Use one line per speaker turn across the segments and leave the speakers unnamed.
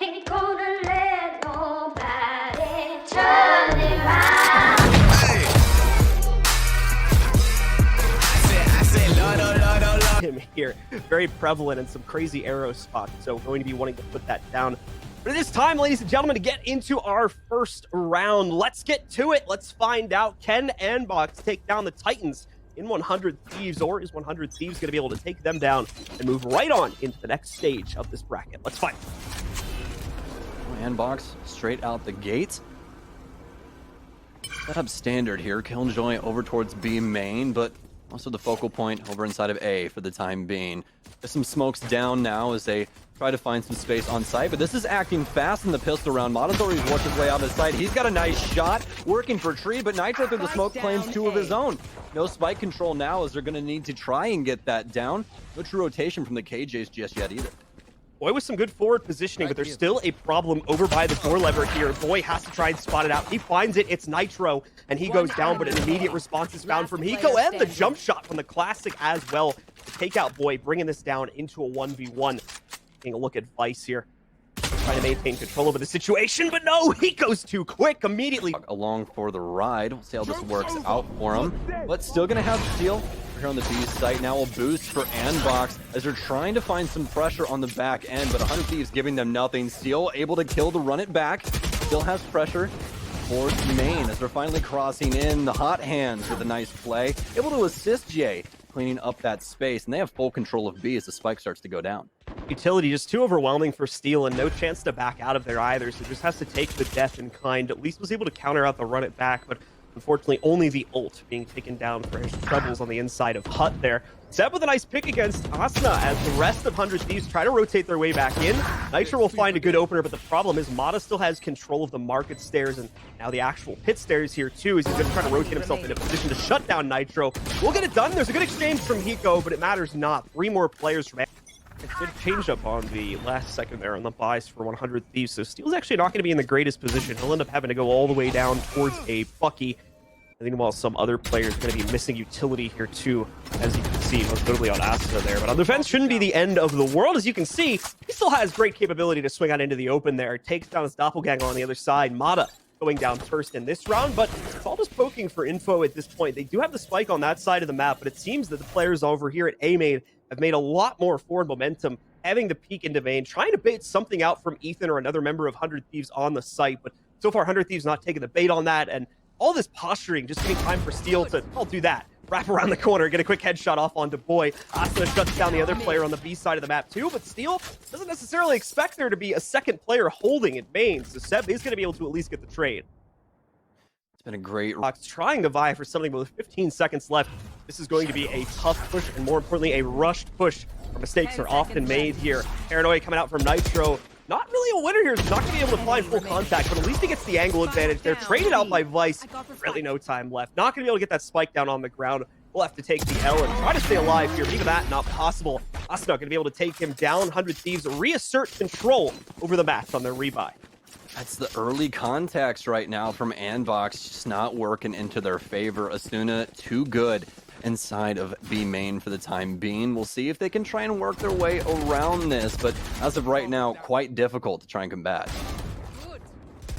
ain't gonna let nobody turn it round.
Him here, very prevalent and some crazy arrow spots, so going to be wanting to put that down. But it is time, ladies and gentlemen, to get into our first round. Let's get to it. Let's find out, can Andbox take down the Titans in 100 Thieves, or is 100 Thieves going to be able to take them down and move right on into the next stage of this bracket? Let's fight.
Andbox straight out the gate. Set up standard here. Killjoy over towards B main, but also the focal point over inside of A for the time being. There's some smokes down now as they try to find some space on site, but this is acting fast in the pistol round. Montessori's worked his way out of sight. He's got a nice shot working for Tree, but Nitro through the smoke claims two of his own. No spike control now as they're going to need to try and get that down. No true rotation from the KJs just yet either.
Boy with some good forward positioning, but there's still a problem over by the door lever here. Boy has to try and spot it out. He finds it. It's Nitro, and he goes down, but an immediate response is found from Hiko, and the jump shot from the Classic as well. Take out Boy, bringing this down into a 1v1. Taking a look at Vice here. Trying to maintain control over the situation, but no, Hiko's too quick immediately.
Along for the ride. We'll see how this works out for him, but still going to have steal. Here on the B site now, a boost for Andbox as they're trying to find some pressure on the back end, but 100 Thieves giving them nothing. Steel able to kill to run it back. Still has pressure for main as they're finally crossing in. The hot hands with a nice play, able to assist Jay cleaning up that space, and they have full control of B as the spike starts to go down.
Utility just too overwhelming for Steel, and no chance to back out of there either, so just has to take the death in kind. At least was able to counter out the run it back, but unfortunately, only the ult being taken down for his troubles on the inside of Hut there. Seb with a nice pick against Asuna as the rest of 100 Thieves try to rotate their way back in. Nitro will find a good opener, but the problem is Mata still has control of the market stairs and now the actual pit stairs here too, as he's going to try to rotate himself into a position to shut down Nitro. We'll get it done. There's a good exchange from Hiko, but it matters not. 3 more players from a good change up on the last second there on the buys for 100 Thieves. So Steel's actually not going to be in the greatest position. He'll end up having to go all the way down towards a Bucky. I think while some other players are going to be missing utility here too, as you can see, most notably on Asta there. But on defense shouldn't be the end of the world. As you can see, he still has great capability to swing out into the open there. Takes down his doppelganger on the other side. Mata going down first in this round, but it's all just poking for info at this point. They do have the spike on that side of the map, but it seems that the players over here at A main have made a lot more forward momentum, having the peek into main, trying to bait something out from Ethan or another member of 100 Thieves on the site. But so far, 100 Thieves not taking the bait on that, and all this posturing, just giving time for Steel to, I'll do that. Wrap around the corner, get a quick headshot off onto Boy. Asuna shuts down the other player on the B side of the map too, but Steel doesn't necessarily expect there to be a second player holding it main, so Seb is going to be able to at least get the trade.
It's been a great...
Rock's trying to vie for something, but with 15 seconds left, this is going to be a tough push, and more importantly, a rushed push, where mistakes are often made here. Paranoia coming out from Nitro. Not really a winner here. He's not going to be able to find full contact, but at least he gets the angle advantage. They're traded out by Vice. Really no time left. Not going to be able to get that spike down on the ground. We'll have to take the L and try to stay alive here. Even that, not possible. Asuna going to be able to take him down. 100 Thieves reassert control over the match on their rebuy.
That's the early contacts right now from Andbox, just not working into their favor. Asuna, too good inside of B main for the time being. We'll see if they can try and work their way around this, but as of right now, quite difficult to try and combat.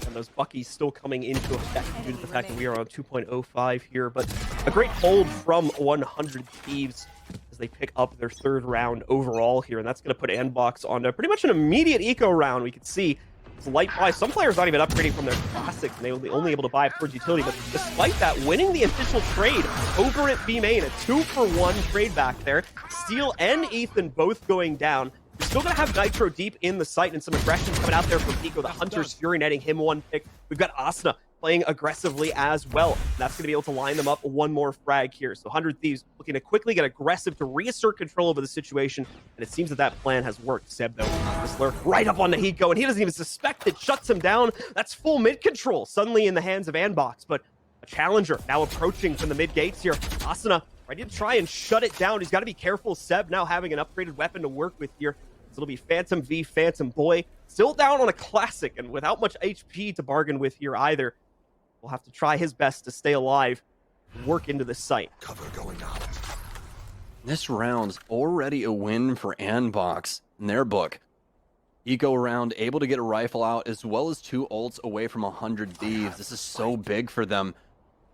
And those Buckies still coming into effect due to the fact that we are on 2.05 here, but a great hold from 100 Thieves as they pick up their 3rd round overall here, and that's going to put Andbox on pretty much an immediate eco round. We can see it's light buy. Some players not even upgrading from their classics, and they were only able to buy towards utility, but despite that, winning the official trade over at B main, a 2-for-1 trade back there. Steel and Ethan both going down. You're still going to have Nitro deep in the site and some aggression coming out there from Pico. The Hunter's Fury netting him 1 pick. We've got Asuna playing aggressively as well. That's going to be able to line them up 1 more frag here. So 100 Thieves looking to quickly get aggressive to reassert control over the situation. And it seems that that plan has worked. Seb, though, this lurk right up onto Hiko, and he doesn't even suspect it. Shuts him down. That's full mid control suddenly in the hands of Andbox. But a challenger now approaching from the mid gates here. Asuna ready to try and shut it down. He's got to be careful. Seb now having an upgraded weapon to work with here. So it'll be Phantom V, Phantom Boy. Still down on a classic and without much HP to bargain with here either. Will have to try his best to stay alive and work into the site.
Cover going out.
This round's already a win for Andbox in their book. Eco around, able to get a rifle out, as well as 2 ults away from 100 Thieves. This is so big for them.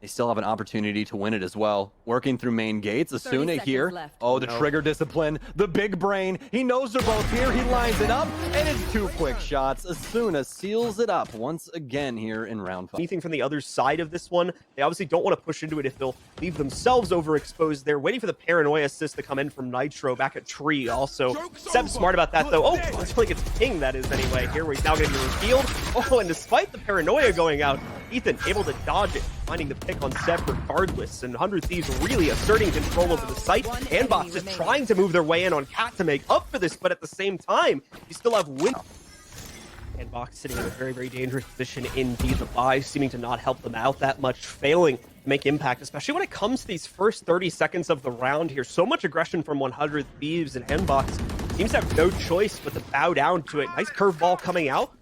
They still have an opportunity to win it as well. Working through main gates, Asuna here.
left.
Oh, the trigger discipline, the big brain. He knows they're both here. He lines it up, and it's 2 quick shots. Asuna seals it up once again here in round 5.
Anything from the other side of this one, they obviously don't want to push into it if they'll leave themselves overexposed. They're waiting for the paranoia assist to come in from Nitro back at Tree also. Seb's smart about that though. Oh, until he gets pinged, that is anyway. Here where he's now going to be revealed. Oh, and despite the paranoia going out, Ethan able to dodge it, finding the pick on Seb regardless, and 100 Thieves really asserting control over the site. Andbox is trying to move their way in on Cat to make up for this, but at the same time, you still have win. Andbox sitting in a very, very dangerous position indeed. The buy seeming to not help them out that much, failing to make impact, especially when it comes to these first 30 seconds of the round here. So much aggression from 100 Thieves, and Andbox seems to have no choice but to bow down to it. Nice curveball coming out.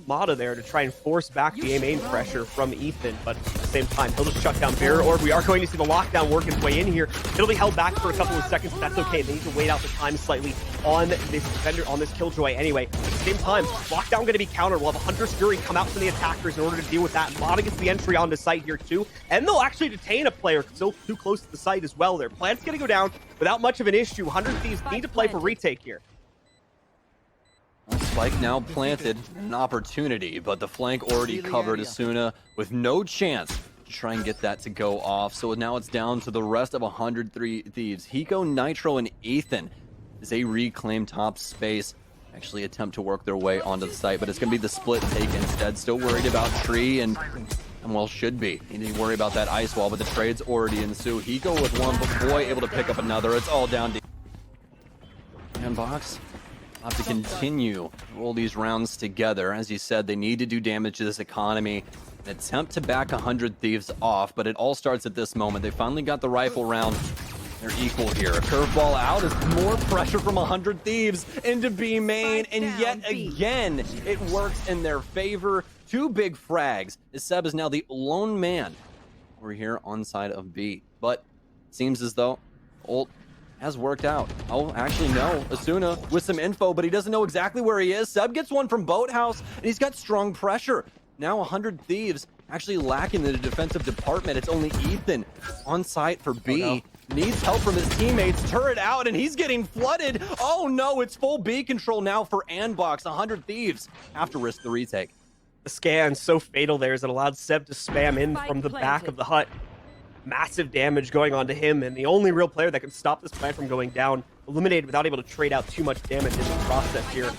Mata there to try and force back the A main pressure from Ethan, but at the same time, he'll just shut down Barrier Orb. We are going to see the lockdown work its way in here. It'll be held back for a couple of seconds, but that's okay. They need to wait out the time slightly on this defender, on this Killjoy anyway. At the same time, lockdown going to be countered. We'll have a Hunter's Fury come out from the attackers in order to deal with that. Mata gets the entry onto site here too, and they'll actually detain a player still too close to the site as well. Their plant's going to go down without much of an issue. 100 Thieves need to play for retake here.
Spike now planted, an opportunity, but the flank already covered. Asuna with no chance to try and get that to go off. So now it's down to the rest of 103 Thieves. Hiko, Nitro, and Ethan as they reclaim top space. Actually attempt to work their way onto the site, but it's going to be the split take instead. Still worried about Tree and well, should be. Need to worry about that ice wall, but the trade's already ensue. Hiko with one, but boy, able to pick up another. It's all down to Andbox. Have to continue to roll these rounds together. As you said, they need to do damage to this economy. An attempt to back 100 Thieves off, but it all starts at this moment. They finally got the rifle round. They're equal here. A curveball out is more pressure from 100 Thieves into B main, and yet again, it works in their favor. 2 big frags, as Seb is now the lone man over here on side of B. But it seems as though ult has worked out. Oh, actually, no. Asuna with some info, but he doesn't know exactly where he is. Seb gets one from Boathouse, and he's got strong pressure. Now 100 Thieves actually lacking in the defensive department. It's only Ethan on site for B. Oh, no. Needs help from his teammates. Turret out, and he's getting flooded. Oh, no. It's full B control now for Andbox. 100 Thieves have to risk the retake.
The scan so fatal there as it allowed Seb to spam in from the back of the hut. Massive damage going on to him, and the only real player that can stop this plant from going down, eliminated without able to trade out too much damage in the process here.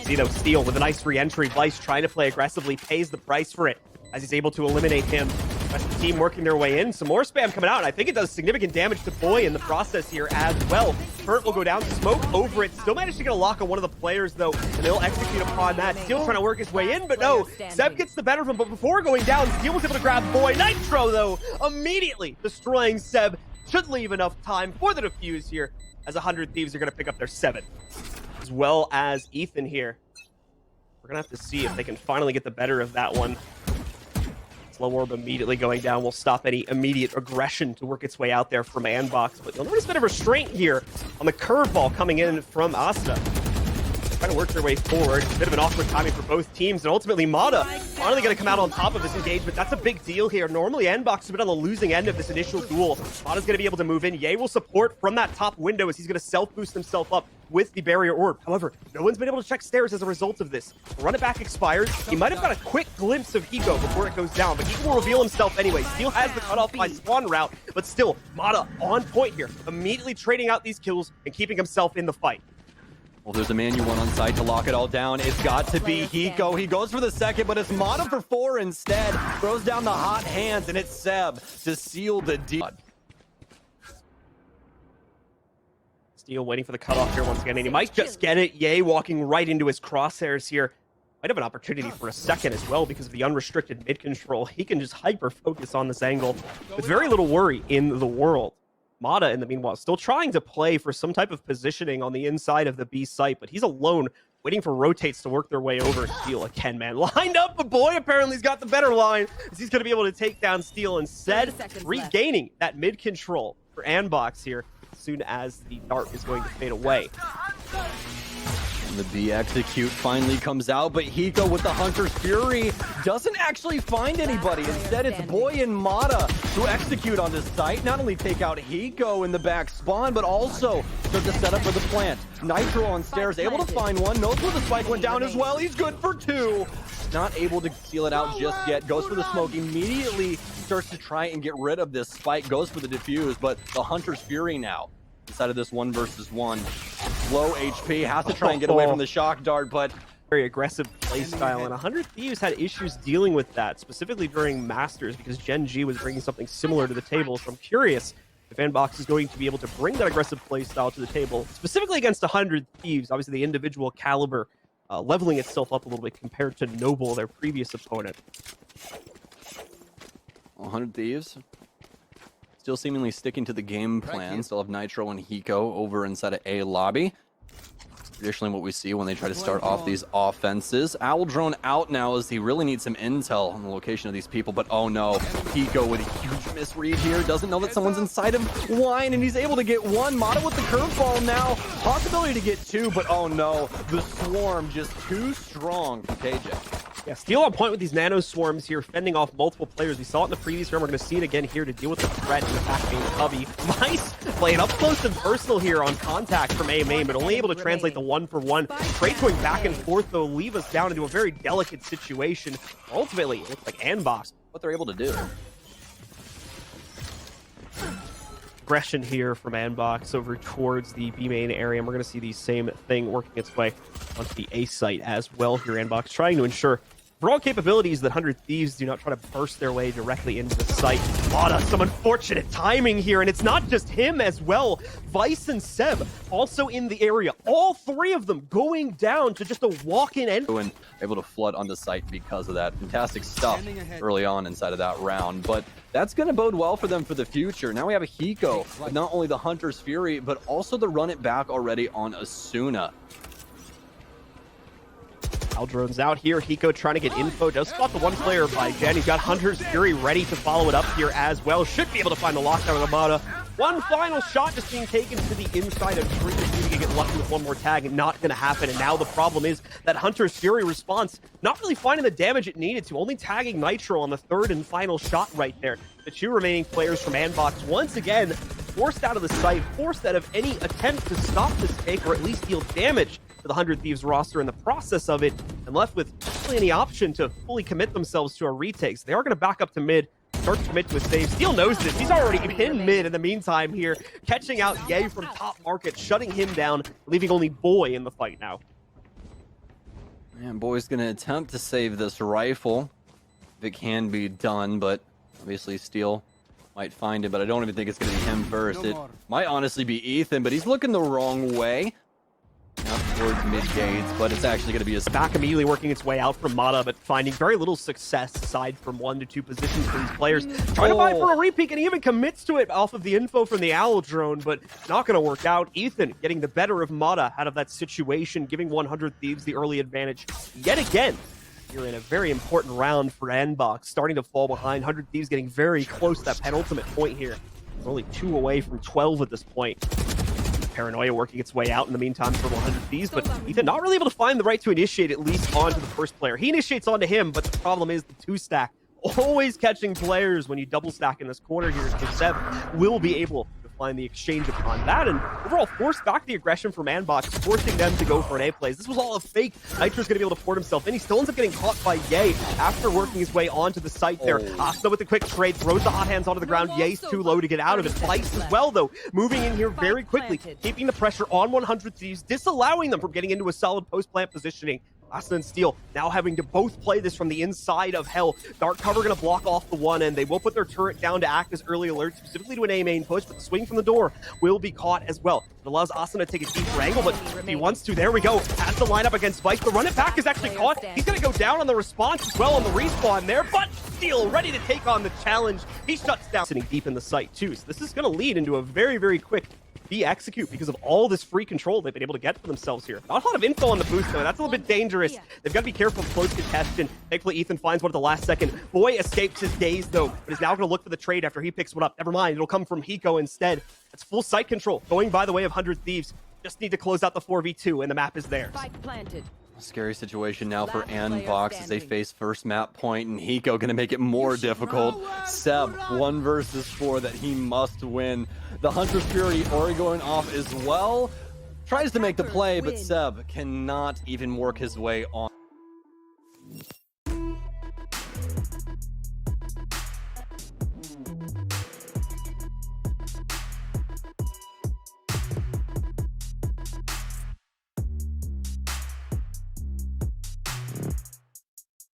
See though, Steel with a nice re-entry. Vice trying to play aggressively, pays the price for it as he's able to eliminate him. Rest of the team working their way in. Some more spam coming out, and I think it does significant damage to Boy in the process here as well. Hurt will go down, smoke over it. Still managed to get a lock on one of the players though, and they'll execute upon that. Steel trying to work his way in, but no, Seb gets the better of him. But before going down, Steel was able to grab Boy. Nitro though, immediately destroying Seb. Should leave enough time for the defuse here, as 100 Thieves are going to pick up their 7th. As well as Ethan here. We're going to have to see if they can finally get the better of that one. Slow Orb immediately going down will stop any immediate aggression to work its way out there from Andbox. But you'll notice a bit of restraint here on the curveball coming in from Asta. Trying to work their way forward. A bit of an awkward timing for both teams. And ultimately, Mata finally going to come out on top of this engagement. That's a big deal here. Normally, Andbox has been on the losing end of this initial duel. Mata's going to be able to move in. Ye will support from that top window as he's going to self-boost himself up with the barrier orb. However, no one's been able to check stairs as a result of this. Run it back expires. He might have got a quick glimpse of Hiko before it goes down, but Hiko will reveal himself anyway. Steel has the cutoff by spawn route, but still, Mata on point here, immediately trading out these kills and keeping himself in the fight.
Well, there's a Manu one on site to lock it all down. It's got to be Hiko. He goes for the second, but it's Mata for 4 instead. Throws down the hot hands, and it's Seb to seal the deal.
Steel waiting for the cutoff here once again, and he might just get it. Ye walking right into his crosshairs here. Might have an opportunity for a second as well because of the unrestricted mid control. He can just hyper-focus on this angle with very little worry in the world. Mata, in the meanwhile, still trying to play for some type of positioning on the inside of the B site, but he's alone, waiting for rotates to work their way over. Steel again, man. Lined up, but Boy apparently has got the better line, as he's going to be able to take down Steel instead, regaining that mid control for Andbox here as soon as the dart is going to fade away.
And The B execute finally comes out, but Hiko with the Hunter's Fury doesn't actually find anybody. Instead, it's Boy and Mata who execute on this site. Not only take out Hiko in the back spawn, but also start the setup for the plant. Nitro on stairs, able to find one. Knows where the spike went down as well. He's good for 2. Not able to seal it out just yet. Goes for the smoke. Immediately starts to try and get rid of this spike. Goes for the defuse, but the Hunter's Fury now inside of this 1 versus 1. Low HP, has to try and get away from the shock dart, but
very aggressive playstyle, and 100 Thieves had issues dealing with that, specifically during Masters, because Gen G was bringing something similar to the table. So I'm curious if Andbox is going to be able to bring that aggressive playstyle to the table, specifically against 100 Thieves. Obviously, the individual caliber leveling itself up a little bit compared to Noble, their previous opponent.
100 Thieves still seemingly sticking to the game plan. Still have Nitro and Hiko over inside of A lobby. Traditionally what we see when they try to start off these offenses. Owl Drone out now as he really needs some intel on the location of these people, but oh no, Hiko with a huge misread here. Doesn't know that someone's inside of Wine, and he's able to get 1. Mata with the curveball now. Possibility to get 2, but oh no, the swarm just too strong for KJ.
Yeah, Steel on point with these nano swarms here, fending off multiple players. We saw it in the previous round. We're going to see it again here to deal with the threat in the back being Cubby. Nice playing up close and personal here on contact from A main, but only able to translate the 1-for-1. Trades going back and forth, though, leave us down into a very delicate situation. Ultimately, it looks like Andbox,
what they're able to do.
Aggression here from Andbox over towards the B main area, and we're going to see the same thing working its way onto the A site as well here. Andbox trying to ensure for all capabilities that 100 Thieves do not try to burst their way directly into the site. Mata, some unfortunate timing here, and it's not just him as well. Vice and Seb also in the area. All 3 of them going down to just a walk-in end.
And able to flood onto site because of that. Fantastic stuff early on inside of that round, but that's going to bode well for them for the future. Now we have a Hiko with not only the Hunter's Fury, but also the run it back already on Asuna.
Aldron's out here. Hiko trying to get info. Does spot the 1 player by Jen. He's got Hunter's Fury ready to follow it up here as well. Should be able to find the lockdown with Amada. 1 final shot just being taken to the inside of Tree. Just to get lucky with 1 more tag, and not going to happen. And now the problem is that Hunter's Fury response not really finding the damage it needed to. Only tagging Nitro on the 3rd and final shot right there. The 2 remaining players from Andbox once again forced out of the site, forced out of any attempt to stop this take or at least deal damage to the 100 Thieves roster in the process of it, and left with really any option to fully commit themselves to a retake. So they are going to back up to mid, start to commit to a save. Steel knows this. He's already in mid in the meantime here, catching out Ye from top market, shutting him down, leaving only Boy in the fight now.
Man, Boy's going to attempt to save this rifle if it can be done, but obviously Steel might find it, but I don't even think it's going to be him first. It might honestly be Ethan, but he's looking the wrong way. Not towards mid gates, but it's actually going to be a
back immediately working its way out from Mata, but finding very little success aside from 1 to 2 positions for these players. Trying to buy for a repeat, and he even commits to it off of the info from the Owl Drone, but not going to work out. Ethan getting the better of Mata out of that situation, giving 100 Thieves the early advantage yet again. You're in a very important round for Andbox, starting to fall behind. 100 Thieves getting very close to that penultimate point here. We're only 2 away from 12 at this point. Paranoia working its way out in the meantime for 100 Thieves, but Ethan not really able to find the right to initiate at least onto the first player. He initiates onto him, but the problem is the 2-stack. Always catching players when you double stack in this corner here. So Seb will be able to find the exchange upon that, and overall force back the aggression from Andbox, forcing them to go for an A plays. This was all a fake. Nitro's going to be able to port himself in. He still ends up getting caught by Ye after working his way onto the site there. Asta with the quick trade, throws the hot hands onto the ground. Ye's too low to get out of it. Vice as well, though, moving in here very quickly, keeping the pressure on 100 Thieves, disallowing them from getting into a solid post-plant positioning. Asta and Steel now having to both play this from the inside of Hell. Dark cover going to block off the one end. They will put their turret down to act as early alert, specifically to an A main push, but the swing from the door will be caught as well. It allows Asta to take a deeper angle, but if he wants to, there we go. Has the lineup against Vice. The run it back is actually caught. He's going to go down on the response as well on the respawn there, but Steel ready to take on the challenge. He shuts down, sitting deep in the site too. So this is going to lead into a very, very quick execute because of all this free control they've been able to get for themselves here. Not a lot of info on the boost, though. That's a little bit dangerous. They've got to be careful of close contention. Thankfully, Ethan finds one at the last second. Boy escapes his daze, though, but is now going to look for the trade after he picks one up. Never mind. It'll come from Hiko instead. That's full site control going by the way of 100 Thieves. Just need to close out the 4v2, and the map is theirs.
Spike planted.
Scary situation now for
Last player
Andbox as they
standing.
face first map point, and Hiko gonna make it more difficult. Seb, 1 versus 4 that he must win. The Hunter's Fury already going off as well. Tries to make the play, but Seb cannot even work his way on.